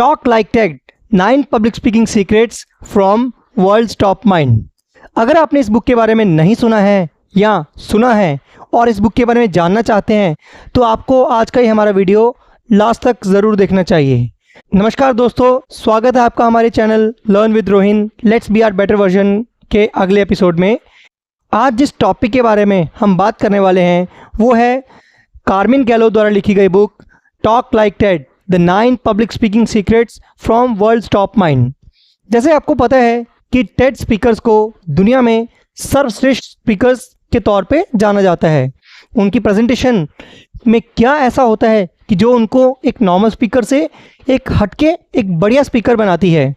Talk like TED 9 public speaking secrets from world's top mind. अगर आपने इस book के बारे में नहीं सुना है या सुना है और इस बुक के बारे में जानना चाहते हैं तो आपको आज का ही हमारा वीडियो लास्ट तक ज़रूर देखना चाहिए। नमस्कार दोस्तों, स्वागत है आपका हमारे channel learn with Rohin let's be our better version के अगले एपिसोड में। आज जिस टॉपिक के बारे में हम बात करने वाले हैं वो है कार्मिन गैलो द्वारा लिखी गई book talk like TED the 9 public speaking secrets from world's top mind. जैसे आपको पता है कि टेड स्पीकर्स को दुनिया में सर्वश्रेष्ठ स्पीकर्स के तौर पे जाना जाता है। उनकी प्रेजेंटेशन में क्या ऐसा होता है कि जो उनको एक नॉर्मल स्पीकर से एक हटके एक बढ़िया स्पीकर बनाती है।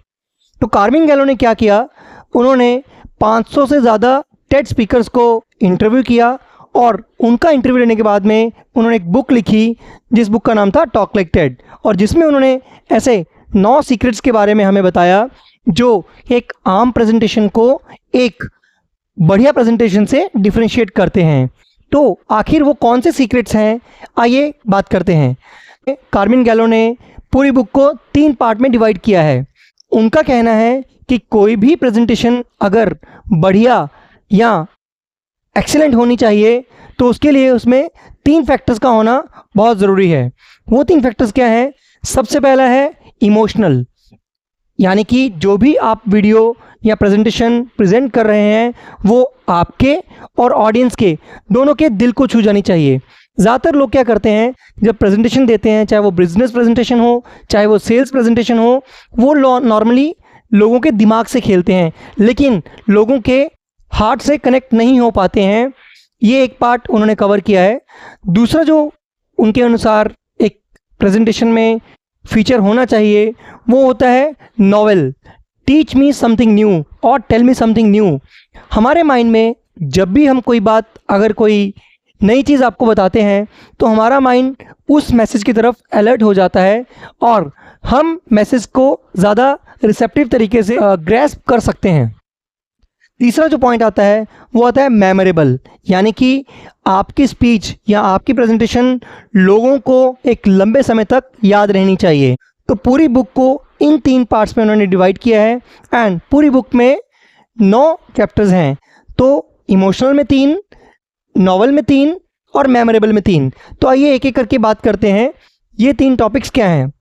तो कार्मिन गैलो ने क्या किया, उन्होंने 500 से ज़्यादा टेड स्पीकर्स को इंटरव्यू किया और उनका इंटरव्यू लेने के बाद में उन्होंने एक बुक लिखी जिस बुक का नाम था टॉक लाइक टेड, और जिसमें उन्होंने ऐसे 9 सीक्रेट्स के बारे में हमें बताया जो एक आम प्रेजेंटेशन को एक बढ़िया प्रेजेंटेशन से डिफरेंशिएट करते हैं। तो आखिर वो कौन से सीक्रेट्स हैं, आइए बात करते हैं। कार्मिन गैलो ने पूरी बुक को 3 पार्ट में डिवाइड किया है। उनका कहना है कि कोई भी प्रेजेंटेशन अगर बढ़िया या एक्सीलेंट होनी चाहिए तो उसके लिए उसमें 3 फैक्टर्स का होना बहुत ज़रूरी है। वो 3 फैक्टर्स क्या हैं? सबसे पहला है इमोशनल, यानी कि जो भी आप वीडियो या प्रेजेंटेशन प्रेजेंट कर रहे हैं वो आपके और ऑडियंस के दोनों के दिल को छू जानी चाहिए। ज़्यादातर लोग क्या करते हैं, जब प्रेजेंटेशन देते हैं, चाहे वो बिजनेस प्रेजेंटेशन हो चाहे वो सेल्स प्रेजेंटेशन हो, वो नॉर्मली लोगों के दिमाग से खेलते हैं लेकिन लोगों के हार्ट से कनेक्ट नहीं हो पाते हैं। ये एक पार्ट उन्होंने कवर किया है। दूसरा जो उनके अनुसार एक प्रेजेंटेशन में फीचर होना चाहिए वो होता है novel, teach me something new और टेल मी समथिंग न्यू। हमारे माइंड में जब भी हम कोई बात, अगर कोई नई चीज़ आपको बताते हैं तो हमारा माइंड उस मैसेज की तरफ अलर्ट हो जाता है और हम मैसेज को ज़्यादा रिसेप्टिव तरीके से ग्रैस्प कर सकते हैं। तीसरा जो पॉइंट आता है वो आता है मेमोरेबल, यानी कि आपकी स्पीच या आपकी प्रेजेंटेशन लोगों को एक लंबे समय तक याद रहनी चाहिए। तो पूरी बुक को इन 3 पार्ट्स में उन्होंने डिवाइड किया है एंड पूरी बुक में 9 चैप्टर्स हैं। तो इमोशनल में 3, नॉवल में 3 और मेमोरेबल में 3। तो आइए एक एक करके बात करते हैं ये 3 टॉपिक्स क्या हैं।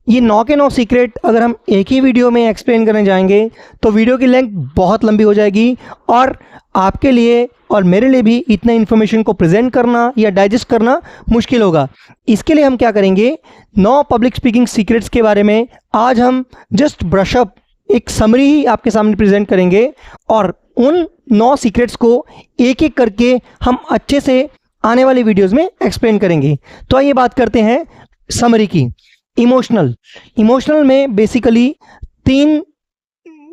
ये 9 के 9 सीक्रेट अगर हम एक ही वीडियो में एक्सप्लेन करने जाएंगे तो वीडियो की लेंथ बहुत लंबी हो जाएगी और आपके लिए और मेरे लिए भी इतना इन्फॉर्मेशन को प्रेजेंट करना या डाइजेस्ट करना मुश्किल होगा। इसके लिए हम क्या करेंगे, 9 पब्लिक स्पीकिंग सीक्रेट्स के बारे में आज हम जस्ट ब्रशअप एक समरी ही आपके सामने प्रेजेंट करेंगे और उन 9 सीक्रेट्स को एक एक करके हम अच्छे से आने वाले वीडियोज़ में एक्सप्लेन करेंगे। तो आइए बात करते हैं समरी की। इमोशनल में बेसिकली 3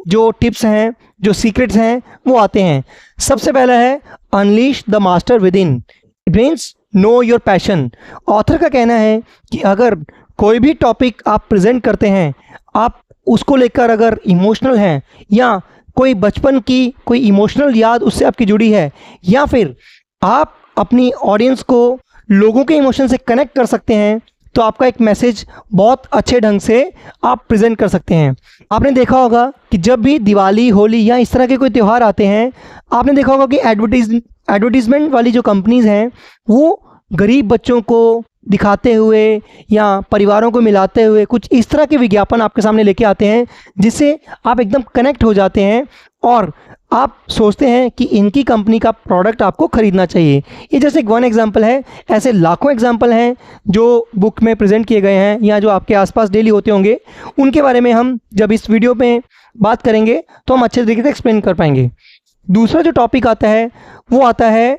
जो टिप्स हैं, जो सीक्रेट्स हैं वो आते हैं। सबसे पहला है unleash the master with in, it means know your passion. Author का कहना है कि अगर कोई भी टॉपिक आप प्रेजेंट करते हैं, आप उसको लेकर अगर इमोशनल हैं या कोई बचपन की कोई इमोशनल याद उससे आपकी जुड़ी है या फिर आप अपनी ऑडियंस को लोगों के इमोशन से कनेक्ट कर सकते हैं तो आपका एक मैसेज बहुत अच्छे ढंग से आप प्रेजेंट कर सकते हैं। आपने देखा होगा कि जब भी दिवाली, होली या इस तरह के कोई त्यौहार आते हैं, आपने देखा होगा कि एडवर्टीजमेंट वाली जो कंपनीज़ हैं वो गरीब बच्चों को दिखाते हुए या परिवारों को मिलाते हुए कुछ इस तरह के विज्ञापन आपके सामने लेके आते हैं जिससे आप एकदम कनेक्ट हो जाते हैं और आप सोचते हैं कि इनकी कंपनी का प्रोडक्ट आपको खरीदना चाहिए। ये जैसे एक 1 एग्जांपल है, ऐसे लाखों एग्जांपल हैं जो बुक में प्रेजेंट किए गए हैं या जो आपके आसपास डेली होते होंगे। उनके बारे में हम जब इस वीडियो में बात करेंगे तो हम अच्छे तरीके से एक्सप्लेन कर पाएंगे। दूसरा जो टॉपिक आता है वो आता है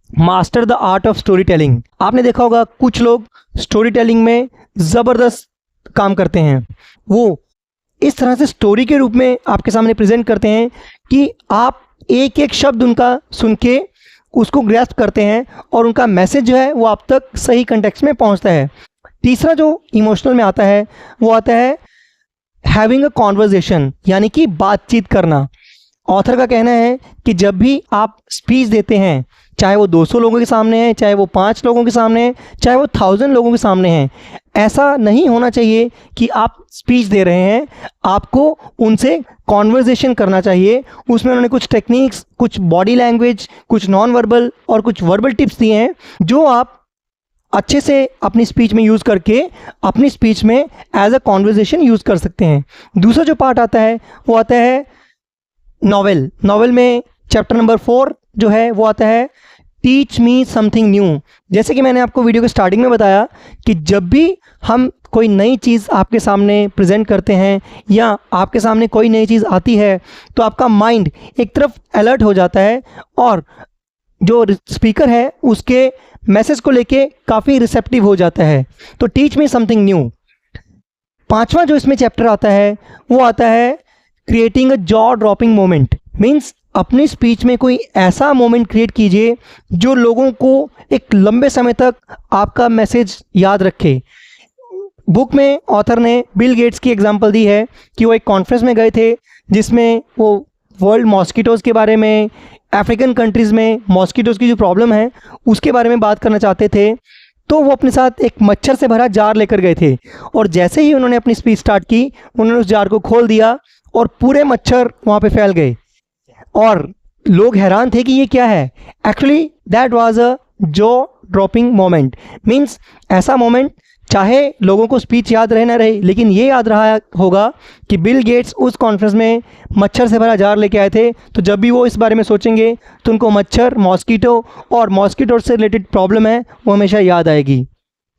master the art of story telling. आपने देखा होगा कुछ लोग स्टोरी टेलिंग में ज़बरदस्त काम करते हैं। वो इस तरह से स्टोरी के रूप में आपके सामने प्रेजेंट करते हैं कि आप एक एक शब्द उनका सुन के उसको ग्रैस्प करते हैं और उनका मैसेज जो है वो आप तक सही कंटेक्स्ट में पहुंचता है। तीसरा जो इमोशनल में आता है वो आता है हैविंग अ कॉन्वर्जेशन, यानी कि बातचीत करना। ऑथर का कहना है कि जब भी आप स्पीच देते हैं चाहे वो 200 लोगों के सामने है, चाहे वो 5 लोगों के सामने है, चाहे वो 1000 लोगों के सामने है। ऐसा नहीं होना चाहिए कि आप स्पीच दे रहे हैं, आपको उनसे कॉन्वर्जेशन करना चाहिए। उसमें उन्होंने कुछ टेक्निक्स, कुछ बॉडी लैंग्वेज, कुछ नॉन वर्बल और कुछ वर्बल टिप्स दिए हैं जो आप अच्छे से अपनी स्पीच में यूज़ करके अपनी स्पीच में एज अ कॉन्वर्जेशन यूज़ कर सकते हैं। दूसरा जो पार्ट आता है वो आता है नॉवेल। नॉवेल में चैप्टर नंबर 4 जो है वो आता है टीच मी समथिंग न्यू। जैसे कि मैंने आपको वीडियो के स्टार्टिंग में बताया कि जब भी हम कोई नई चीज़ आपके सामने प्रेजेंट करते हैं या आपके सामने कोई नई चीज़ आती है तो आपका माइंड एक तरफ अलर्ट हो जाता है और जो स्पीकर है उसके मैसेज को लेके काफ़ी रिसेप्टिव हो जाता है। तो टीच मी समथिंग न्यू। पांचवा जो इसमें चैप्टर आता है वो आता है creating a jaw dropping moment. Means अपनी स्पीच में कोई ऐसा मोमेंट क्रिएट कीजिए जो लोगों को एक लंबे समय तक आपका मैसेज याद रखे। बुक में ऑथर ने बिल गेट्स की एग्जांपल दी है कि वो एक कॉन्फ्रेंस में गए थे जिसमें वो वर्ल्ड मॉस्किटोज़ के बारे में, अफ्रीकन कंट्रीज़ में मॉस्किटोज़ की जो प्रॉब्लम है उसके बारे में बात करना चाहते थे। तो वो अपने साथ एक मच्छर से भरा जार लेकर गए थे और जैसे ही उन्होंने अपनी स्पीच स्टार्ट की उन्होंने उस जार को खोल दिया और पूरे मच्छर वहाँ पे फैल गए और लोग हैरान थे कि ये क्या है। Actually that was a jaw dropping moment. Means ऐसा मोमेंट चाहे लोगों को स्पीच याद रहे ना रहे, लेकिन ये याद रहा होगा कि बिल गेट्स उस कॉन्फ्रेंस में मच्छर से भरा जार लेके आए थे। तो जब भी वो इस बारे में सोचेंगे तो उनको मच्छर, मॉस्किटो और मॉस्किटो से रिलेटेड प्रॉब्लम है वो हमेशा याद आएगी।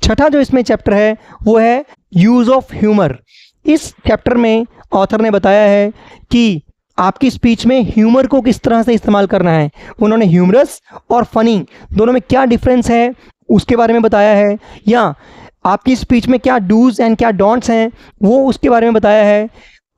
छठा जो इसमें चैप्टर है वो है यूज़ ऑफ ह्यूमर। इस चैप्टर में ऑथर ने बताया है कि आपकी स्पीच में ह्यूमर को किस तरह से इस्तेमाल करना है। उन्होंने ह्यूमरस और फ़नी दोनों में क्या डिफरेंस है उसके बारे में बताया है, या आपकी स्पीच में क्या डूज एंड क्या डोंट्स हैं वो उसके बारे में बताया है।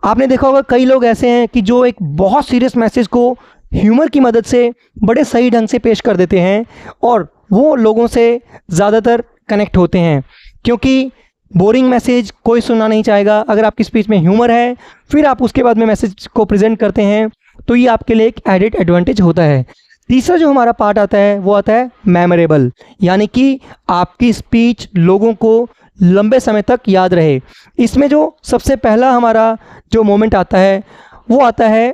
आपने देखा होगा कई लोग ऐसे हैं कि जो एक बहुत सीरियस मैसेज को ह्यूमर की मदद से बड़े सही ढंग से पेश कर देते हैं और वो लोगों से ज़्यादातर कनेक्ट होते हैं, क्योंकि बोरिंग मैसेज कोई सुनना नहीं चाहेगा। अगर आपकी स्पीच में ह्यूमर है फिर आप उसके बाद में मैसेज को प्रेजेंट करते हैं तो ये आपके लिए एक एडिड एडवांटेज होता है। तीसरा जो हमारा पार्ट आता है वो आता है मेमोरेबल, यानी कि आपकी स्पीच लोगों को लंबे समय तक याद रहे। इसमें जो सबसे पहला हमारा जो मोमेंट आता है वो आता है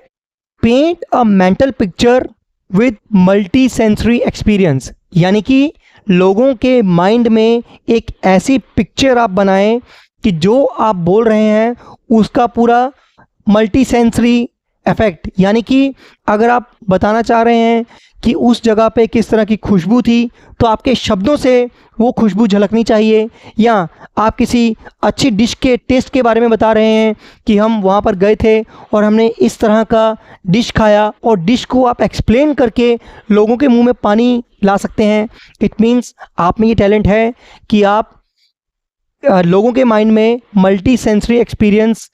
paint a mental picture with multi sensory experience, यानी कि लोगों के माइंड में एक ऐसी पिक्चर आप बनाएं कि जो आप बोल रहे हैं उसका पूरा मल्टी सेंसरी इफेक्ट, यानी कि अगर आप बताना चाह रहे हैं कि उस जगह पे किस तरह की खुशबू थी तो आपके शब्दों से वो खुशबू झलकनी चाहिए, या आप किसी अच्छी डिश के टेस्ट के बारे में बता रहे हैं कि हम वहाँ पर गए थे और हमने इस तरह का डिश खाया और डिश को आप एक्सप्लेन करके लोगों के मुंह में पानी ला सकते हैं। इट मीन्स आप में ये टैलेंट है कि आप लोगों के माइंड में मल्टी सेंसरी एक्सपीरियंस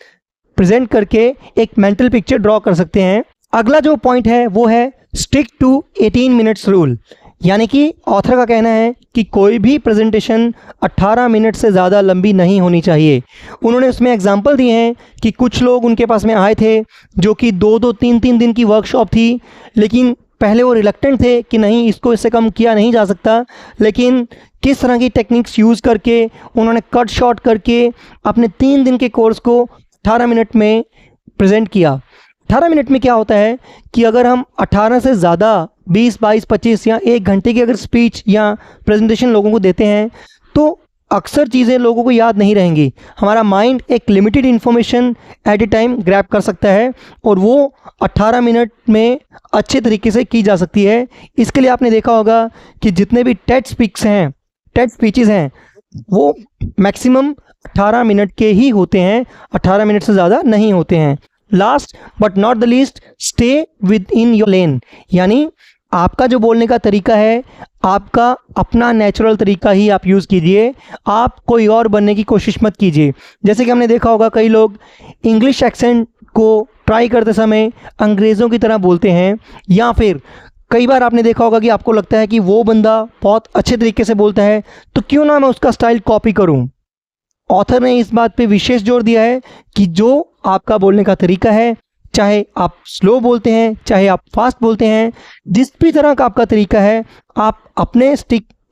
प्रेजेंट करके एक मेंटल पिक्चर ड्रॉ कर सकते हैं। अगला जो पॉइंट है वो है स्टिक टू 18 मिनट्स रूल, यानी कि ऑथर का कहना है कि कोई भी प्रेजेंटेशन 18 मिनट से ज़्यादा लंबी नहीं होनी चाहिए। उन्होंने उसमें एग्जांपल दिए हैं कि कुछ लोग उनके पास में आए थे जो कि 2-2, 3-3 दिन की वर्कशॉप थी, लेकिन पहले वो रिलक्टेंट थे कि नहीं इसको इससे कम किया नहीं जा सकता, लेकिन किस तरह की टेक्निक्स यूज़ करके उन्होंने कट शॉर्ट करके अपने 3 दिन के कोर्स को 18 मिनट में प्रेजेंट किया। 18 मिनट में क्या होता है कि अगर हम 18 से ज़्यादा 20, 22, 25 या 1 घंटे की अगर स्पीच या प्रेजेंटेशन लोगों को देते हैं तो अक्सर चीज़ें लोगों को याद नहीं रहेंगी। हमारा माइंड एक limited information at A time grab कर सकता है और वो 18 मिनट में अच्छे तरीके से की जा सकती है। इसके लिए आपने देखा होगा कि जितने भी टेड स्पीचेज़ हैं वो मैक्सिमम 18 मिनट के ही होते हैं, 18 मिनट से ज़्यादा नहीं होते हैं। Last but not the least, stay with in your lane, यानी आपका जो बोलने का तरीका है आपका अपना नेचुरल तरीका ही आप यूज़ कीजिए, आप कोई और बनने की कोशिश मत कीजिए। जैसे कि हमने देखा होगा कई लोग इंग्लिश एक्सेंट को ट्राई करते समय अंग्रेज़ों की तरह बोलते हैं, या फिर कई बार आपने देखा होगा कि आपको लगता है कि वो बंदा बहुत अच्छे तरीके से बोलता है तो क्यों ना मैं उसका स्टाइल कॉपी करूं। ऑथर ने इस बात पे विशेष जोर दिया है कि जो आपका बोलने का तरीका है चाहे आप स्लो बोलते हैं, चाहे आप फास्ट बोलते हैं, जिस भी तरह का आपका तरीका है, आप अपने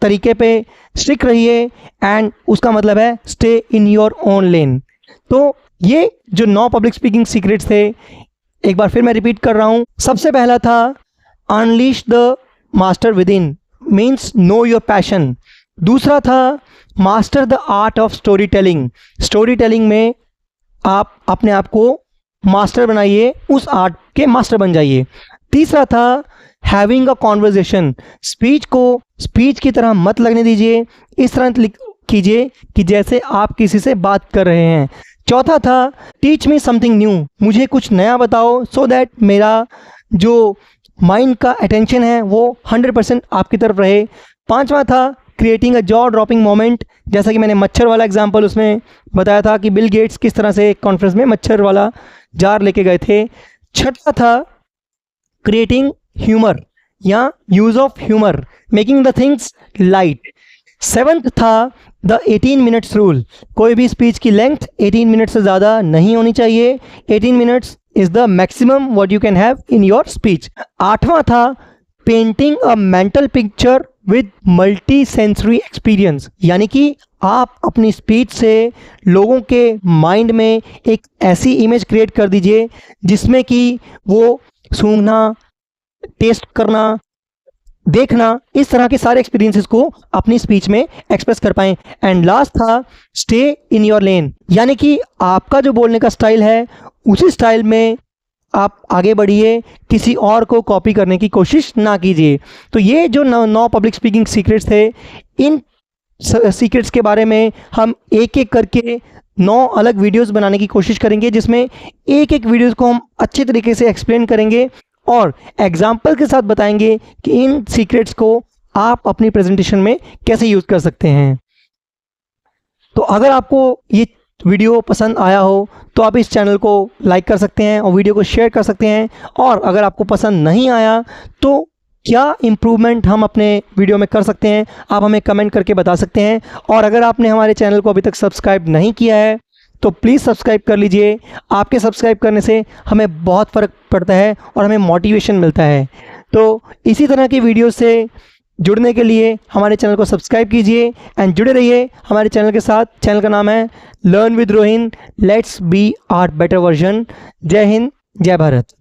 तरीके पे स्टिक रहिए एंड उसका मतलब है स्टे इन योर ओन लेन। तो ये जो 9 पब्लिक स्पीकिंग सीक्रेट्स थे, एक बार फिर मैं रिपीट कर रहा हूँ। सबसे पहला था unleash the master with in, means know your passion. दूसरा था master the art of story telling, story telling में आप अपने आप को मास्टर बनाइए, उस आर्ट के मास्टर बन जाइए। तीसरा था हैविंग अ कॉन्वर्जेशन, स्पीच को स्पीच की तरह मत लगने दीजिए, इस तरह कीजिए कि जैसे आप किसी से बात कर रहे हैं। चौथा था टीच मी समथिंग न्यू, मुझे कुछ नया बताओ सो दैट मेरा जो माइंड का अटेंशन है वो 100% आपकी तरफ रहे। पांचवा था creating a jaw dropping moment, जैसा कि मैंने मच्छर वाला एग्जांपल उसमें बताया था कि बिल गेट्स किस तरह से कॉन्फ्रेंस में मच्छर वाला जार लेके गए थे। छठा था क्रिएटिंग ह्यूमर या use of humour, making the things light. Seventh था द 18 मिनट्स रूल, कोई भी स्पीच की लेंथ 18 मिनट से ज़्यादा नहीं होनी चाहिए, 18 minutes is the maximum what you can have in your speech. आठवां था painting a mental picture with multi sensory experience, यानी कि आप अपनी स्पीच से लोगों के माइंड में एक ऐसी इमेज क्रिएट कर दीजिए जिसमें कि वो सूंघना, टेस्ट करना, देखना, इस तरह के सारे एक्सपीरियंसेस को अपनी स्पीच में एक्सप्रेस कर पाएं। एंड लास्ट था स्टे इन योर लेन, यानी कि आपका जो बोलने का स्टाइल है उसी स्टाइल में आप आगे बढ़िए, किसी और को कॉपी करने की कोशिश ना कीजिए। तो ये जो 9 पब्लिक स्पीकिंग सीक्रेट्स थे, इन सीक्रेट्स के बारे में हम एक एक करके 9 अलग वीडियोस बनाने की कोशिश करेंगे, जिसमें एक एक वीडियोस को हम अच्छे तरीके से एक्सप्लेन करेंगे और एग्जाम्पल के साथ बताएंगे कि इन सीक्रेट्स को आप अपनी प्रेजेंटेशन में कैसे यूज़ कर सकते हैं। तो अगर आपको ये वीडियो पसंद आया हो तो आप इस चैनल को लाइक कर सकते हैं और वीडियो को शेयर कर सकते हैं, और अगर आपको पसंद नहीं आया तो क्या इम्प्रूवमेंट हम अपने वीडियो में कर सकते हैं, आप हमें कमेंट करके बता सकते हैं। और अगर आपने हमारे चैनल को अभी तक सब्सक्राइब नहीं किया है तो प्लीज़ सब्सक्राइब कर लीजिए, आपके सब्सक्राइब करने से हमें बहुत फ़र्क पड़ता है और हमें मोटिवेशन मिलता है। तो इसी तरह की वीडियो से जुड़ने के लिए हमारे चैनल को सब्सक्राइब कीजिए एंड जुड़े रहिए हमारे चैनल के साथ। चैनल का नाम है learn with Rohin, let's be our better version. जय हिंद, जय भारत।